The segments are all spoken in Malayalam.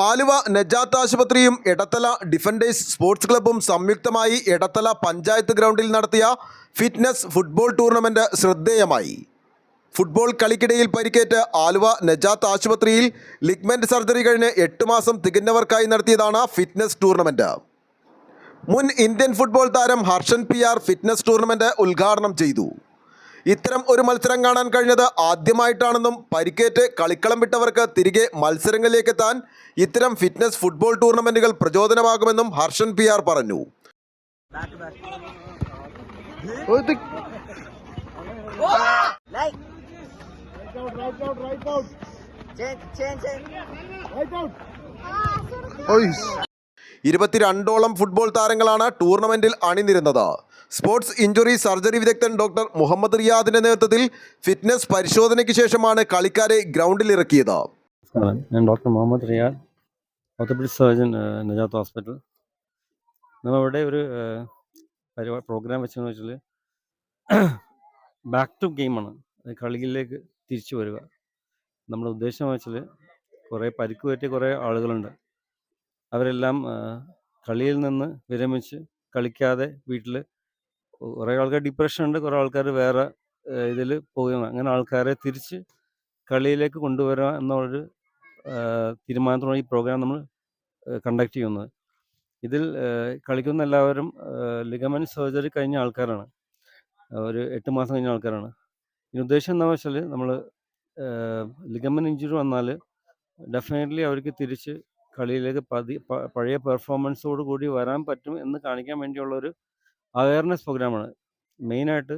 ആലുവ നജാത്ത് ആശുപത്രിയും എടത്തല ഡിഫൻഡേഴ്സ് സ്പോർട്സ് ക്ലബ്ബും സംയുക്തമായി എടത്തല പഞ്ചായത്ത് ഗ്രൗണ്ടിൽ നടത്തിയ ഫിറ്റ്നസ് ഫുട്ബോൾ ടൂർണമെൻറ്റ് ശ്രദ്ധേയമായി. ഫുട്ബോൾ കളിക്കിടയിൽ പരിക്കേറ്റ് ആലുവ നജാത്ത് ആശുപത്രിയിൽ ലിഗ്മെൻറ്റ് സർജറി കഴിഞ്ഞ് 8 മാസം തികഞ്ഞവർക്കായി നടത്തിയതാണ് ഫിറ്റ്നസ് ടൂർണമെൻറ്റ്. മുൻ ഇന്ത്യൻ ഫുട്ബോൾ താരം ഹർഷൻ PR ഫിറ്റ്നസ് ടൂർണമെൻറ്റ് ഉദ്ഘാടനം ചെയ്തു. ഇത്തരം ഒരു മത്സരം കാണാൻ കഴിഞ്ഞത് ആദ്യമായിട്ടാണെന്നും പരിക്കേറ്റ് കളിക്കളം വിട്ടവർക്ക് തിരികെ മത്സരങ്ങളിലേക്ക് എത്താൻ ഇത്തരം ഫിറ്റ്നസ് ഫുട്ബോൾ ടൂർണമെൻറ്റുകൾ പ്രചോദനമാകുമെന്നും ഹർഷൻ PR പറഞ്ഞു. ഇരുപത്തിരണ്ടോളം ഫുട്ബോൾ താരങ്ങളാണ് ടൂർണമെന്റിൽ അണിനിരുന്നത്. സ്പോർട്സ് ഇഞ്ചുറി സർജറി വിദഗ്ധൻ ഡോക്ടർ മുഹമ്മദ് റിയാദിന്റെ നേതൃത്വത്തിൽ ഫിറ്റ്നസ് പരിശോധനയ്ക്ക് ശേഷമാണ് കളിക്കാരെ ഗ്രൗണ്ടിൽ ഇറക്കിയത്. ഞാൻ doctor Muhammad Riyad, orthopaedic surgeon, Najath hospital. നമ്മളിവിടെ ഒരു പ്രോഗ്രാം വെച്ചെന്ന് വെച്ചാൽ ബാക്ക് ടു ഗെയിമാണ്, കളിയിലേക്ക് തിരിച്ചു വരിക. നമ്മുടെ ഉദ്ദേശം വെച്ചാൽ കുറേ പരിക്ക് പറ്റിയ കുറേ ആളുകളുണ്ട്. അവരെല്ലാം കളിയിൽ നിന്ന് വിരമിച്ച് കളിക്കാതെ വീട്ടിൽ, കുറേ ആൾക്കാർ ഡിപ്രഷൻ ഉണ്ട്, കുറേ ആൾക്കാർ വേറെ ഇതിൽ പോകുകയാണ്. അങ്ങനെ ആൾക്കാരെ തിരിച്ച് കളിയിലേക്ക് കൊണ്ടുവരിക എന്നുള്ളൊരു തീരുമാനത്തോടെ ഈ പ്രോഗ്രാം നമ്മൾ കണ്ടക്ട് ചെയ്യുന്നത്. ഇതിൽ കളിക്കുന്ന എല്ലാവരും ലിഗമെൻറ്റ് സർജറി കഴിഞ്ഞ ആൾക്കാരാണ്, ഒരു 8 മാസം കഴിഞ്ഞ ആൾക്കാരാണ്. ഇതിന് ഉദ്ദേശം എന്താണെന്ന് വെച്ചാൽ നമ്മൾ ലിഗമെൻറ്റ് ഇഞ്ചുറി വന്നാൽ ഡെഫിനറ്റ്ലി അവർക്ക് തിരിച്ച് കളിയിലേക്ക് പഴയ പെർഫോമൻസോട് കൂടി വരാൻ പറ്റും എന്ന് കാണിക്കാൻ വേണ്ടിയുള്ളൊരു അവയർനെസ് പ്രോഗ്രാമാണ്. മെയിനായിട്ട്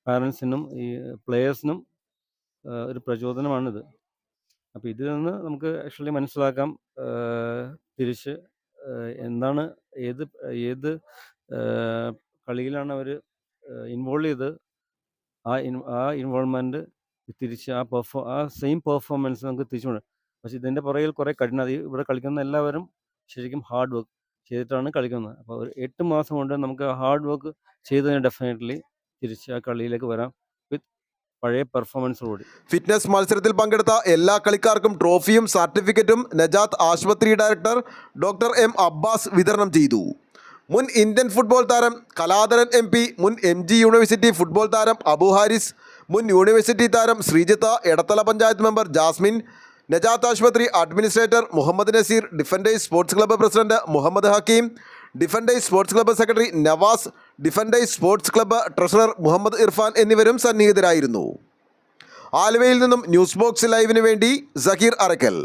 പാരൻസിനും ഈ പ്ലെയേഴ്സിനും ഒരു പ്രചോദനമാണിത്. അപ്പോൾ ഇതിൽ നിന്ന് നമുക്ക് ആക്ച്വലി മനസ്സിലാക്കാം തിരിച്ച് എന്താണ്, ഏത് കളിയിലാണ് അവർ ഇൻവോൾവ് ചെയ്ത് ആ ഇൻവോൾവ്മെൻറ്റ് തിരിച്ച് ആ സെയിം പെർഫോമൻസ് നമുക്ക് തിരിച്ചു കൊണ്ടുവരാം. പക്ഷേ ഇതിൻ്റെ പുറകിൽ കുറേ ഇവിടെ കളിക്കുന്ന എല്ലാവരും ശരിക്കും ഹാർഡ് വർക്ക് ചെയ്തിട്ടാണ് കളിക്കുന്നത്. അപ്പോൾ ഒരു 8 മാസം കൊണ്ട് നമുക്ക് ഹാർഡ് വർക്ക് ചെയ്തതിന് ഡെഫിനറ്റ്ലി തിരിച്ച് ആ കളിയിലേക്ക് വരാം വിത്ത് പഴയ പെർഫോമൻസോടുകൂടി. ഫിറ്റ്നസ് മത്സരത്തിൽ പങ്കെടുത്ത എല്ലാ കളിക്കാർക്കും ട്രോഫിയും സർട്ടിഫിക്കറ്റും നജാത്ത് ആശുപത്രി ഡയറക്ടർ ഡോക്ടർ M അബ്ബാസ് വിതരണം ചെയ്തു. മുൻ ഇന്ത്യൻ ഫുട്ബോൾ താരം കലാധരൻ MP, മുൻ MG യൂണിവേഴ്സിറ്റി ഫുട്ബോൾ താരം അബു ഹാരിസ്, മുൻ യൂണിവേഴ്സിറ്റി താരം ശ്രീജിത്ത്, എടത്തല പഞ്ചായത്ത് മെമ്പർ ജാസ്മിൻ, നജാത്ത് ആശുപത്രി administrator Muhammad Naseer, defenders sports club president Muhammad Hakeem, defenders sports club secretary Navas, defenders sports club treasurer Muhammad Irfan എന്നിവരും സന്നിഹിതരായിരുന്നു. ആലുവയിൽ നിന്നും ന്യൂസ് ബോക്സ് ലൈവിന് വേണ്ടി സക്കീർ അറക്കൽ.